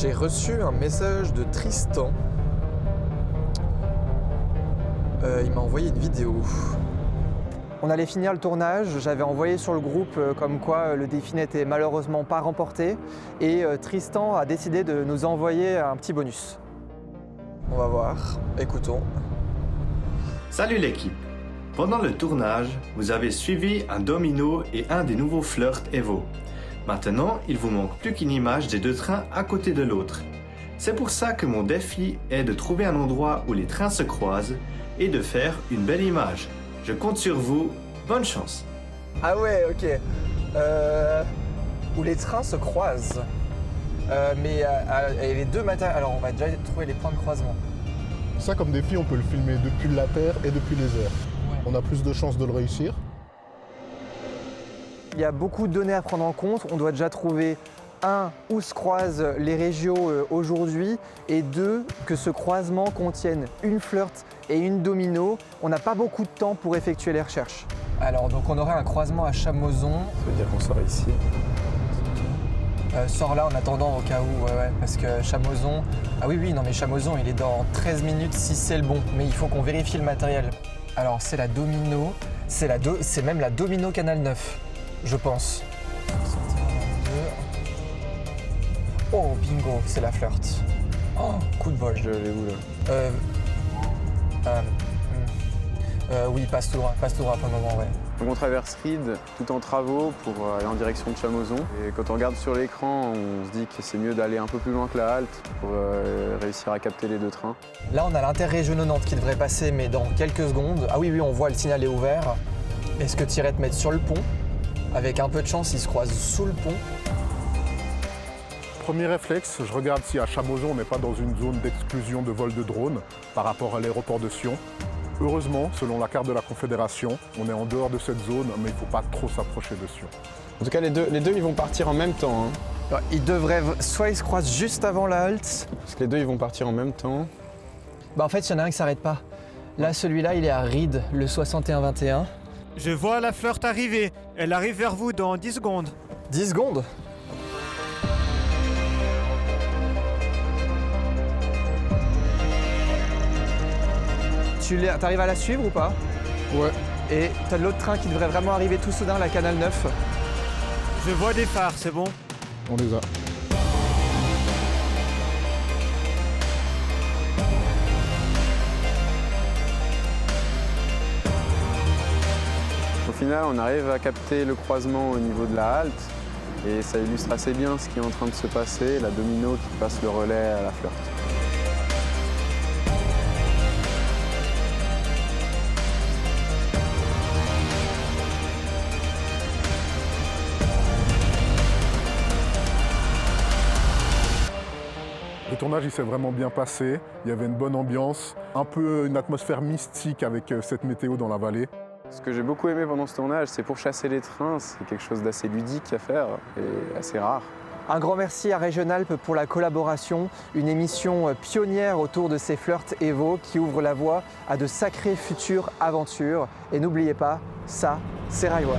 J'ai reçu un message de Tristan. Il m'a envoyé une vidéo. On allait finir le tournage, j'avais envoyé sur le groupe comme quoi le défi n'était malheureusement pas remporté et Tristan a décidé de nous envoyer un petit bonus. On va voir, écoutons. Salut l'équipe. Pendant le tournage, vous avez suivi un domino et un des nouveaux flirts Evo. Maintenant, il vous manque plus qu'une image des deux trains à côté de l'autre. C'est pour ça que mon défi est de trouver un endroit où les trains se croisent et de faire une belle image. Je compte sur vous, bonne chance. Ah ouais, ok. Où les trains se croisent. Et les deux matins, alors on va déjà trouver les points de croisement. Ça, comme défi, on peut le filmer depuis la terre et depuis les airs. Ouais. On a plus de chances de le réussir. Il y a beaucoup de données à prendre en compte, on doit déjà trouver où se croisent les régios aujourd'hui et que ce croisement contienne une flirt et une domino. On n'a pas beaucoup de temps pour effectuer les recherches. Alors, donc on aurait un croisement à Chamozon. Ça veut dire qu'on sort ici. Sors là en attendant au cas où, ouais, parce que Chamozon... Ah oui, non mais Chamozon, il est dans 13 minutes si c'est le bon, mais il faut qu'on vérifie le matériel. Alors, c'est la domino, c'est même la domino Canal 9, je pense. Oh, bingo, c'est la flirt. Oh, coup de bol. Je l'ai où là Oui, passe tout droit pour le moment, ouais. Donc on traverse Ried tout en travaux pour aller en direction de Chamozon. Et quand on regarde sur l'écran, on se dit que c'est mieux d'aller un peu plus loin que la halte pour réussir à capter les deux trains. Là, on a l'interrégionaux Nantes qui devrait passer, mais dans quelques secondes. Ah oui, on voit le signal est ouvert. Est-ce que tu irais te mettre sur le pont? Avec un peu de chance, ils se croisent sous le pont. Premier réflexe, je regarde si à Chamozon, on n'est pas dans une zone d'exclusion de vol de drones par rapport à l'aéroport de Sion. Heureusement, selon la carte de la Confédération, on est en dehors de cette zone, mais il ne faut pas trop s'approcher de Sion. En tout cas, les deux ils vont partir en même temps. Hein. Ils devraient, soit ils se croisent juste avant la halte. Parce que les deux ils vont partir en même temps. Bah en fait, il y en a un qui s'arrête pas. Là, celui-là, il est à Ried, le 61-21. Je vois la flirt arriver. Elle arrive vers vous dans 10 secondes. 10 secondes. Tu arrives à la suivre ou pas? Ouais. Et t'as l'autre train qui devrait vraiment arriver tout soudain, la Canal 9. Je vois des phares, c'est bon? On les a. Au final, on arrive à capter le croisement au niveau de la halte. Et ça illustre assez bien ce qui est en train de se passer, la domino qui passe le relais à la flirt. Le tournage, il s'est vraiment bien passé. Il y avait une bonne ambiance, un peu une atmosphère mystique avec cette météo dans la vallée. Ce que j'ai beaucoup aimé pendant ce tournage, c'est pour chasser les trains, c'est quelque chose d'assez ludique à faire et assez rare. Un grand merci à Régionalpes pour la collaboration, une émission pionnière autour de ces flirts Evo qui ouvre la voie à de sacrées futures aventures. Et n'oubliez pas, ça, c'est Railway.